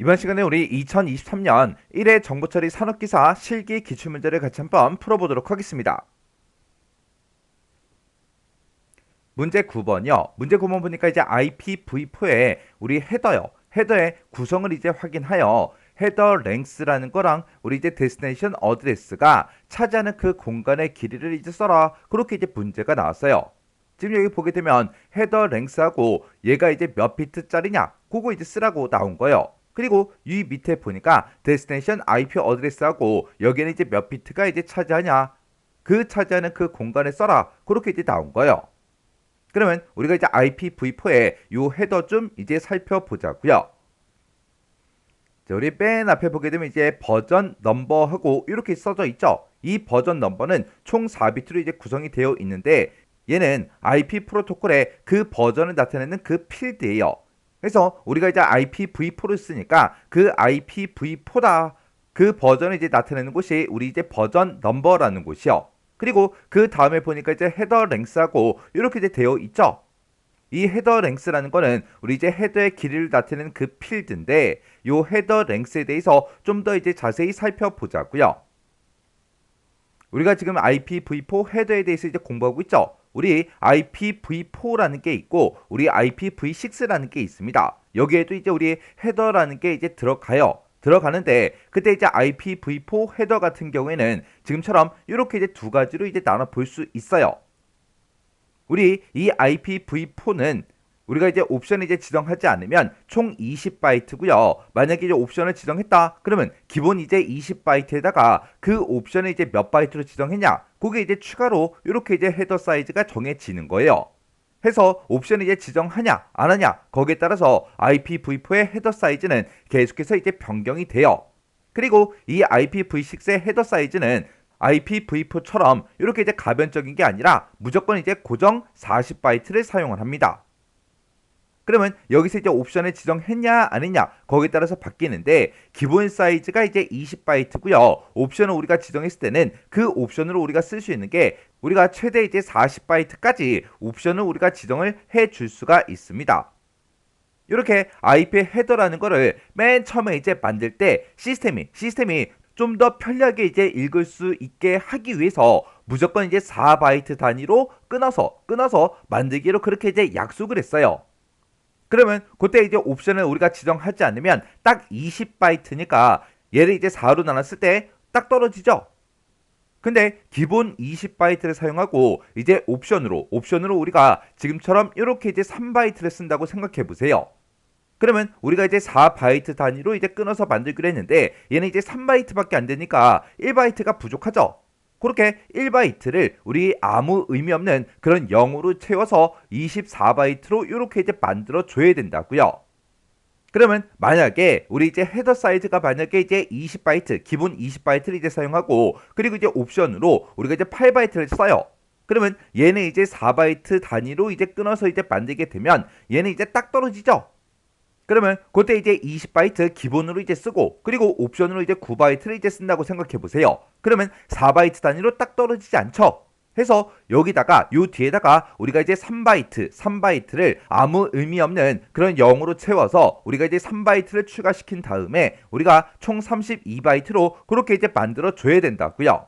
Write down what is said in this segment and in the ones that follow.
이번 시간에 우리 2023년 1회 정보처리 산업기사 실기 기출문제를 같이 한번 풀어보도록 하겠습니다. 문제 9번이요. 문제 9번 보니까 이제 IPv4에 우리 헤더요. 헤더의 구성을 이제 확인하여 헤더 랭스라는 거랑 우리 이제 데스티네이션 어드레스가 차지하는 그 공간의 길이를 이제 써라. 그렇게 이제 문제가 나왔어요. 지금 여기 보게 되면 헤더 랭스하고 얘가 이제 몇 비트짜리냐 그거 이제 쓰라고 나온 거예요. 그리고 이 밑에 보니까 데스티네이션 IP 어드레스하고 여기는 이제 몇 비트가 이제 차지하냐 그 차지하는 그 공간에 써라. 그렇게 이제 나온 거예요. 그러면 우리가 이제 IPv4의 요 헤더 좀 이제 살펴보자고요. 자, 우리 맨 앞에 보게 되면 이제 버전 넘버하고 이렇게 써져 있죠. 이 버전 넘버는 총 4비트로 이제 구성이 되어 있는데 얘는 IP 프로토콜의 그 버전을 나타내는 그 필드예요. 그래서 우리가 이제 IPv4를 쓰니까 그 IPv4다 그 버전을 이제 나타내는 곳이 우리 이제 버전 넘버라는 곳이요. 그리고 그 다음에 보니까 이제 헤더 랭스하고 이렇게 이제 되어 있죠. 이 헤더 랭스라는 거는 우리 이제 헤더의 길이를 나타내는 그 필드인데 요 헤더 랭스에 대해서 좀 더 이제 자세히 살펴보자고요. 우리가 지금 IPv4 헤더에 대해서 이제 공부하고 있죠. 우리 IPv4라는 게 있고 우리 IPv6라는 게 있습니다. 여기에도 이제 우리 헤더라는 게 이제 들어가는데 그때 이제 IPv4 헤더 같은 경우에는 지금처럼 이렇게 이제 두 가지로 이제 나눠 볼 수 있어요. 우리 이 IPv4는 우리가 이제 옵션을 이제 지정하지 않으면 총 20바이트고요. 만약에 이제 옵션을 지정했다. 그러면 기본 이제 20바이트에다가 그 옵션을 이제 몇 바이트로 지정했냐? 그게 이제 추가로 이렇게 이제 헤더 사이즈가 정해지는 거예요. 해서 옵션을 이제 지정하냐 안 하냐 거기에 따라서 IPv4의 헤더 사이즈는 계속해서 이제 변경이 돼요. 그리고 이 IPv6의 헤더 사이즈는 IPv4처럼 이렇게 이제 가변적인 게 아니라 무조건 이제 고정 40바이트를 사용을 합니다. 그러면 여기서 이제 옵션을 지정했냐 안 했냐 거기에 따라서 바뀌는데 기본 사이즈가 이제 20바이트고요. 옵션을 우리가 지정했을 때는 그 옵션으로 우리가 쓸 수 있는 게 우리가 최대 이제 40바이트까지 옵션을 우리가 지정을 해 줄 수가 있습니다. 이렇게 IP 헤더라는 거를 맨 처음에 이제 만들 때 시스템이 좀 더 편리하게 이제 읽을 수 있게 하기 위해서 무조건 이제 4바이트 단위로 끊어서 만들기로 그렇게 이제 약속을 했어요. 그러면 그때 이제 옵션을 우리가 지정하지 않으면 딱 20바이트니까 얘를 이제 4로 나눴을 때 딱 떨어지죠. 근데 기본 20바이트를 사용하고 이제 옵션으로 우리가 지금처럼 이렇게 이제 3바이트를 쓴다고 생각해 보세요. 그러면 우리가 이제 4바이트 단위로 이제 끊어서 만들기로 했는데 얘는 이제 3바이트밖에 안 되니까 1바이트가 부족하죠. 그렇게 1바이트를 우리 아무 의미 없는 그런 0으로 채워서 24바이트로 이렇게 이제 만들어 줘야 된다고요. 그러면 만약에 우리 이제 헤더 사이즈가 만약에 이제 20바이트 기본 20바이트를 이제 사용하고 그리고 이제 옵션으로 우리가 이제 8바이트를 써요. 그러면 얘는 이제 4바이트 단위로 이제 끊어서 이제 만들게 되면 얘는 이제 딱 떨어지죠. 그러면 그때 이제 20바이트 기본으로 이제 쓰고 그리고 옵션으로 이제 9바이트를 이제 쓴다고 생각해 보세요. 그러면 4바이트 단위로 딱 떨어지지 않죠. 해서 여기다가 요 뒤에다가 우리가 이제 3바이트를 아무 의미 없는 그런 0으로 채워서 우리가 이제 3바이트를 추가시킨 다음에 우리가 총 32바이트로 그렇게 이제 만들어 줘야 된다고요.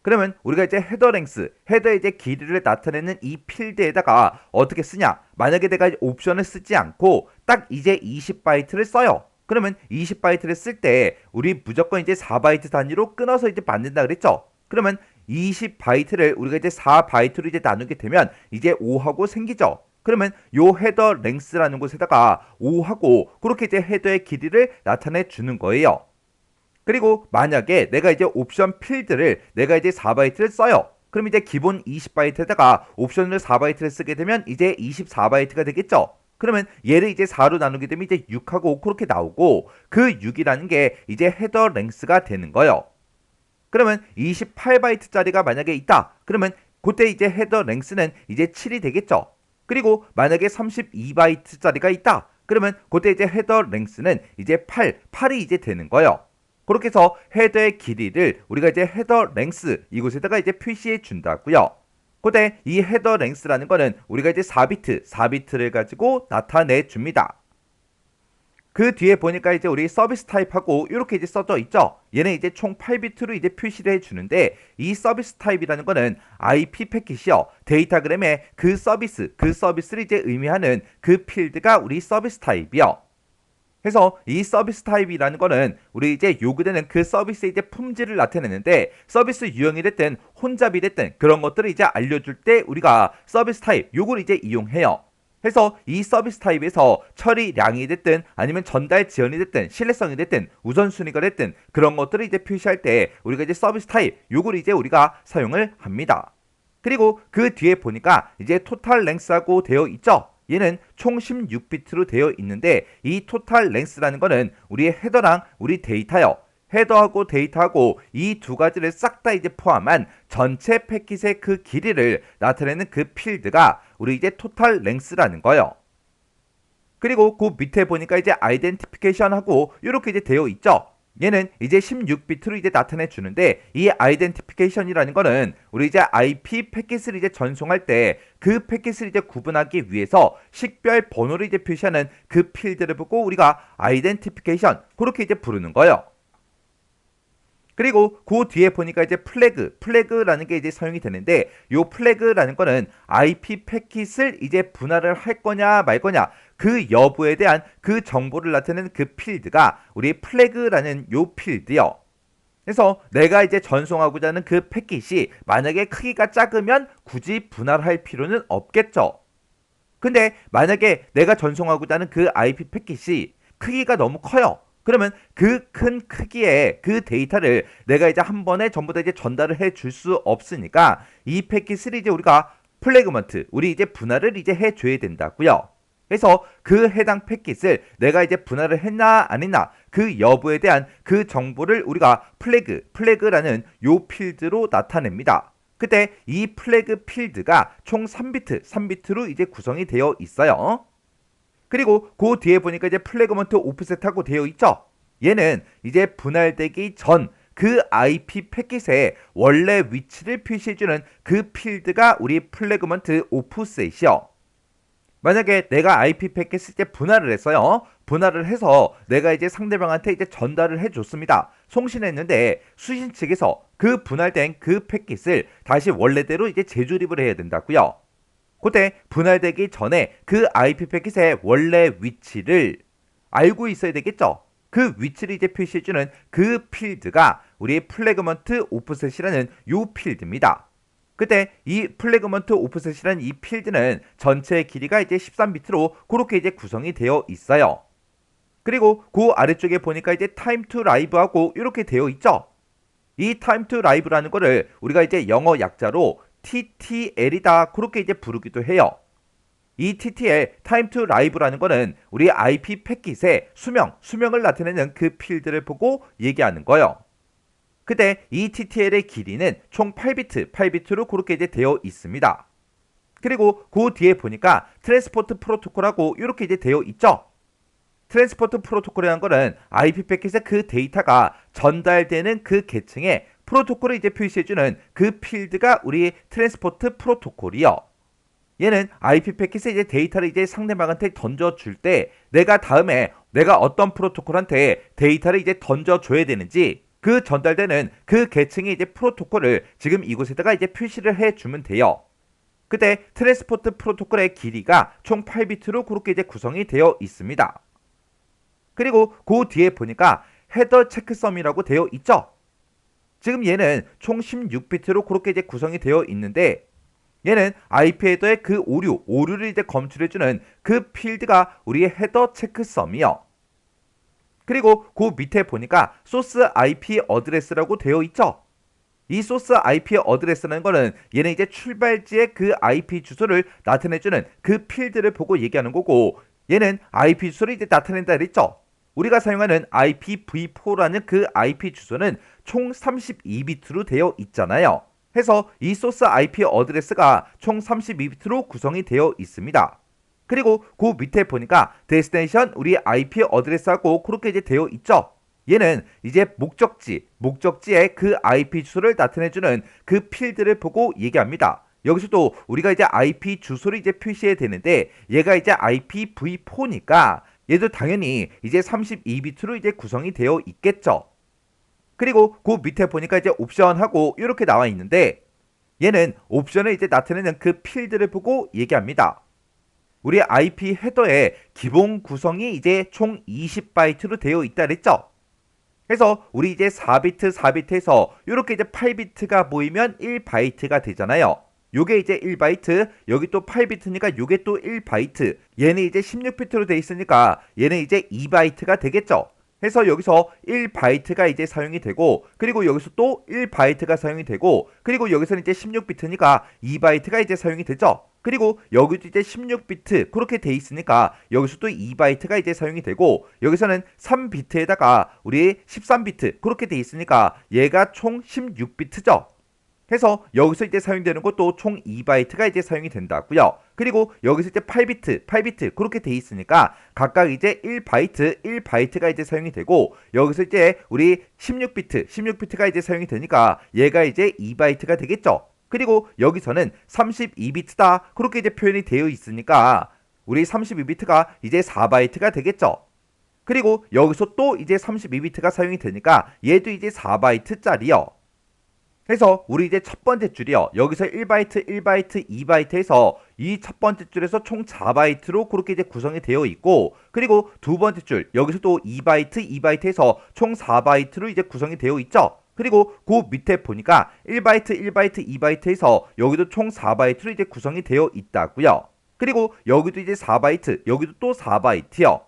그러면 우리가 이제 헤더 랭스, 헤더의 이제 길이를 나타내는 이 필드에다가 어떻게 쓰냐? 만약에 내가 옵션을 쓰지 않고 딱 이제 20바이트를 써요. 그러면 20바이트를 쓸 때 우리 무조건 이제 4바이트 단위로 끊어서 이제 만든다 그랬죠? 그러면 20바이트를 우리가 이제 4바이트로 이제 나누게 되면 이제 5하고 생기죠? 그러면 요 헤더 랭스라는 곳에다가 5하고 그렇게 이제 헤더의 길이를 나타내 주는 거예요. 그리고 만약에 내가 이제 옵션 필드를 내가 이제 4바이트를 써요. 그럼 이제 기본 20바이트에다가 옵션을 4바이트를 쓰게 되면 이제 24바이트가 되겠죠. 그러면 얘를 이제 4로 나누게 되면 이제 6하고 5 그렇게 나오고 그 6이라는 게 이제 헤더 랭스가 되는 거예요. 그러면 28바이트짜리가 만약에 있다. 그러면 그때 이제 헤더 랭스는 이제 7이 되겠죠. 그리고 만약에 32바이트짜리가 있다. 그러면 그때 이제 헤더 랭스는 이제 8이 이제 되는 거예요. 그렇게 해서 헤더의 길이를 우리가 이제 헤더 랭스 이곳에다가 이제 표시해 준다고요. 그때 이 헤더 랭스라는 거는 우리가 이제 4비트를 가지고 나타내 줍니다. 그 뒤에 보니까 이제 우리 서비스 타입하고 이렇게 이제 써져 있죠. 얘는 이제 총 8비트로 이제 표시를 해주는데 이 서비스 타입이라는 거는 IP 패킷이요. 데이터그램의 그 서비스를 이제 의미하는 그 필드가 우리 서비스 타입이요. 그래서 이 서비스 타입이라는 거는 우리 이제 요구되는 그 서비스의 이제 품질을 나타내는데 서비스 유형이 됐든 혼잡이 됐든 그런 것들을 이제 알려줄 때 우리가 서비스 타입 요걸 이제 이용해요. 그래서 이 서비스 타입에서 처리량이 됐든 아니면 전달 지연이 됐든 신뢰성이 됐든 우선순위가 됐든 그런 것들을 이제 표시할 때 우리가 이제 서비스 타입 요걸 이제 우리가 사용을 합니다. 그리고 그 뒤에 보니까 이제 토탈 랭스하고 되어 있죠. 얘는 총 16비트로 되어 있는데 이 토탈 랭스라는 거는 우리의 헤더랑 우리 데이터요. 헤더하고 데이터하고 이 두 가지를 싹 다 이제 포함한 전체 패킷의 그 길이를 나타내는 그 필드가 우리 이제 토탈 랭스라는 거예요. 그리고 그 밑에 보니까 이제 아이덴티피케이션하고 이렇게 이제 되어 있죠. 얘는 이제 16비트로 이제 나타내 주는데 이 아이덴티피케이션이라는 거는 우리 이제 IP 패킷을 이제 전송할 때 그 패킷을 이제 구분하기 위해서 식별 번호를 이제 표시하는 그 필드를 보고 우리가 아이덴티피케이션 그렇게 이제 부르는 거예요. 그리고 그 뒤에 보니까 이제 플래그라는 게 이제 사용이 되는데 요 플래그라는 거는 IP 패킷을 이제 분할을 할 거냐 말 거냐 그 여부에 대한 그 정보를 나타내는 그 필드가 우리 플래그라는 요 필드요. 그래서 내가 이제 전송하고자 하는 그 패킷이 만약에 크기가 작으면 굳이 분할할 필요는 없겠죠. 근데 만약에 내가 전송하고자 하는 그 IP 패킷이 크기가 너무 커요. 그러면 그 큰 크기의 그 데이터를 내가 이제 한 번에 전부 다 이제 전달을 해줄 수 없으니까 이 패킷을 이제 우리가 플래그먼트, 우리 이제 분할을 이제 해줘야 된다고요. 그래서 그 해당 패킷을 내가 이제 분할을 했나 안 했나 그 여부에 대한 그 정보를 우리가 플래그라는 요 필드로 나타냅니다. 그때 이 플래그 필드가 총 3비트로 이제 구성이 되어 있어요. 그리고 그 뒤에 보니까 이제 플래그먼트 오프셋하고 되어 있죠. 얘는 이제 분할되기 전 그 IP 패킷의 원래 위치를 표시해주는 그 필드가 우리 플래그먼트 오프셋이요. 만약에 내가 IP 패킷을 이제 분할을 했어요. 분할을 해서 내가 이제 상대방한테 이제 전달을 해줬습니다. 송신했는데 수신 측에서 그 분할된 그 패킷을 다시 원래대로 이제 재조립을 해야 된다고요. 그때 분할되기 전에 그 IP 패킷의 원래 위치를 알고 있어야 되겠죠. 그 위치를 이제 표시해주는 그 필드가 우리 플래그먼트 오프셋이라는 요 필드입니다. 그때 이 플래그먼트 오프셋이라는 이 필드는 전체 길이가 이제 13비트로 그렇게 이제 구성이 되어 있어요. 그리고 그 아래쪽에 보니까 이제 타임 투 라이브하고 이렇게 되어 있죠. 이 타임 투 라이브라는 거를 우리가 이제 영어 약자로 TTL이다 그렇게 이제 부르기도 해요. 이 TTL 타임 투 라이브라는 거는 우리 IP 패킷의 수명을 나타내는 그 필드를 보고 얘기하는 거예요. 그때 이 TTL의 길이는 총 8비트로 그렇게 이제 되어 있습니다. 그리고 그 뒤에 보니까 트랜스포트 프로토콜하고 이렇게 이제 되어 있죠. 트랜스포트 프로토콜이라는 거는 IP 패킷의 그 데이터가 전달되는 그 계층에 프로토콜을 이제 표시해주는 그 필드가 우리 트랜스포트 프로토콜이요. 얘는 IP 패킷에 이제 데이터를 이제 상대방한테 던져줄 때 내가 다음에 내가 어떤 프로토콜한테 데이터를 이제 던져줘야 되는지 그 전달되는 그 계층의 이제 프로토콜을 지금 이곳에다가 이제 표시를 해주면 돼요. 그때 트랜스포트 프로토콜의 길이가 총 8비트로 그렇게 이제 구성이 되어 있습니다. 그리고 그 뒤에 보니까 헤더 체크섬이라고 되어 있죠. 지금 얘는 총 16비트로 그렇게 이제 구성이 되어 있는데 얘는 IP 헤더의 그 오류를 이제 검출해주는 그 필드가 우리의 헤더 체크섬이요. 그리고 그 밑에 보니까 소스 IP 어드레스라고 되어 있죠. 이 소스 IP 어드레스라는 거는 얘는 이제 출발지의 그 IP 주소를 나타내주는 그 필드를 보고 얘기하는 거고 얘는 IP 주소를 이제 나타낸다 그랬죠. 우리가 사용하는 IPv4라는 그 IP 주소는 총 32비트로 되어 있잖아요. 해서 이 소스 IP 어드레스가 총 32비트로 구성이 되어 있습니다. 그리고 그 밑에 보니까 데스티네이션 우리 IP 어드레스하고 그렇게 이제 되어 있죠. 얘는 이제 목적지의 그 IP 주소를 나타내주는 그 필드를 보고 얘기합니다. 여기서도 우리가 이제 IP 주소를 이제 표시해야 되는데 얘가 이제 IPv4니까 얘도 당연히 이제 32비트로 이제 구성이 되어 있겠죠. 그리고 그 밑에 보니까 이제 옵션하고 이렇게 나와 있는데 얘는 옵션을 이제 나타내는 그 필드를 보고 얘기합니다. 우리 IP 헤더의 기본 구성이 이제 총 20바이트로 되어 있다 그랬죠. 그래서 우리 이제 4비트 4비트에서 이렇게 이제 8비트가 모이면 1바이트가 되잖아요. 요게 이제 1바이트, 여기 또 8비트니까 요게 또 1바이트, 얘는 이제 16비트로 돼 있으니까 얘는 이제 2바이트가 되겠죠. 해서 여기서 1바이트가 이제 사용이 되고, 그리고 여기서 또 1바이트가 사용이 되고, 그리고 여기서는 이제 16비트니까 2바이트가 이제 사용이 되죠. 그리고 여기도 이제 16비트 그렇게 돼 있으니까 여기서 또 2바이트가 이제 사용이 되고, 여기서는 3비트에다가 우리 13비트 그렇게 돼 있으니까 얘가 총 16비트죠. 해서 여기서 이제 사용되는 것도 총 2바이트가 이제 사용이 된다고요. 그리고 여기서 이제 8비트 그렇게 돼 있으니까 각각 이제 1바이트가 이제 사용이 되고, 여기서 이제 우리 16비트가 이제 사용이 되니까 얘가 이제 2바이트가 되겠죠. 그리고 여기서는 32비트다 그렇게 이제 표현이 되어 있으니까 우리 32비트가 이제 4바이트가 되겠죠. 그리고 여기서 또 이제 32비트가 사용이 되니까 얘도 이제 4바이트짜리요. 그래서 우리 이제 첫 번째 줄이요. 여기서 1바이트, 2바이트에서 이 첫 번째 줄에서 총 4바이트로 그렇게 이제 구성이 되어 있고, 그리고 두 번째 줄 여기서 또 2바이트에서 총 4바이트로 이제 구성이 되어 있죠. 그리고 그 밑에 보니까 1바이트, 2바이트에서 여기도 총 4바이트로 이제 구성이 되어 있다고요. 그리고 여기도 이제 4바이트, 여기도 또 4바이트요.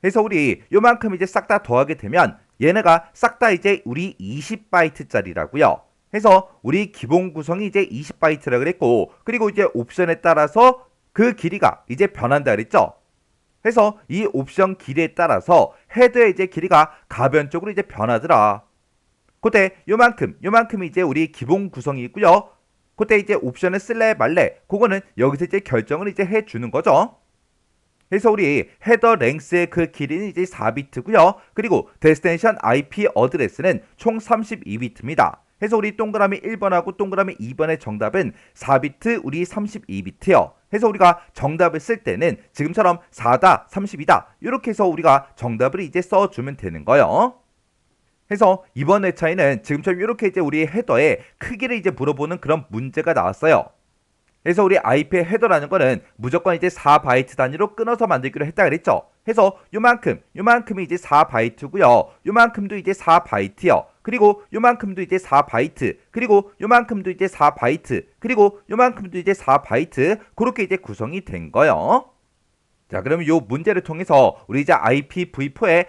그래서 우리 요만큼 이제 싹 다 더하게 되면 얘네가 싹 다 이제 우리 20바이트짜리라고요. 해서 우리 기본 구성이 이제 20바이트라 그랬고, 그리고 이제 옵션에 따라서 그 길이가 이제 변한다 그랬죠. 해서 이 옵션 길이에 따라서 헤드의 이제 길이가 가변적으로 이제 변하더라. 그때 요만큼이 이제 우리 기본 구성이 있고요. 그때 이제 옵션을 쓸래 말래 그거는 여기서 이제 결정을 이제 해주는 거죠. 그래서 우리 헤더 랭스의 그 길이는 이제 4비트고요. 그리고 데스티네이션 IP 어드레스는 총 32비트입니다. 해서 우리 동그라미 1번하고 동그라미 2번의 정답은 4비트, 우리 32비트요. 해서 우리가 정답을 쓸 때는 지금처럼 4다, 32다 이렇게 해서 우리가 정답을 이제 써주면 되는 거예요. 해서 이번 회차에는 지금처럼 이렇게 이제 우리 헤더의 크기를 이제 물어보는 그런 문제가 나왔어요. 그래서 우리 IP의 헤더라는 거는 무조건 이제 4바이트 단위로 끊어서 만들기로 했다 그랬죠. 해서 요만큼이 이제 4바이트고요. 요만큼도 이제 4바이트요. 그리고 요만큼도 이제 4바이트. 그리고 요만큼도 이제 4바이트. 그리고 요만큼도 이제 4바이트. 그렇게 이제 구성이 된 거예요. 자, 그러면 요 문제를 통해서 우리 이제 IPv4의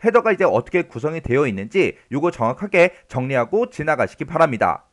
헤더가 이제 어떻게 구성이 되어 있는지 요거 정확하게 정리하고 지나가시기 바랍니다.